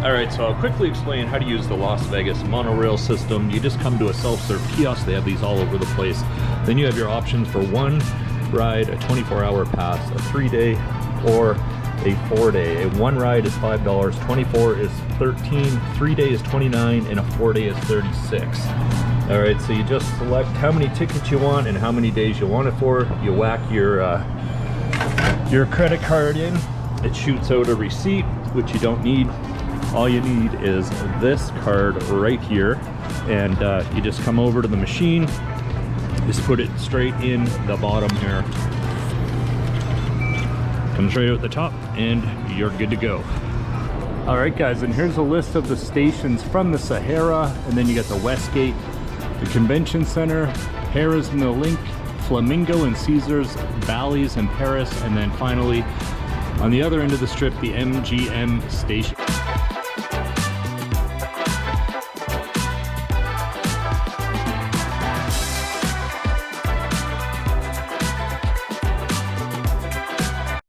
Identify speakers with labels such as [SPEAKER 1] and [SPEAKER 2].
[SPEAKER 1] All right, so I'll quickly explain how to use the Las Vegas Monorail system. You just come to a self-serve kiosk. They have these all over the place. Then you have your options for one ride, a 24-hour pass, a 3-day, or a 4-day. A one ride is $5, 24 is $13, 3-day is $29, and a 4-day is $36. All right, so you just select how many tickets you want and how many days you want it for. You whack your credit card in. It shoots out a receipt, which you don't need. All you need is this card right here, and you just come over to the machine, just put it straight in the bottom here. Comes right out the top, and you're good to go. All right, guys, and here's a list of the stations from the Sahara, and then you got the Westgate, the Convention Center, Harrah's and the Link, Flamingo and Caesars, Bally's and Paris, and then finally, on the other end of the strip, the MGM station.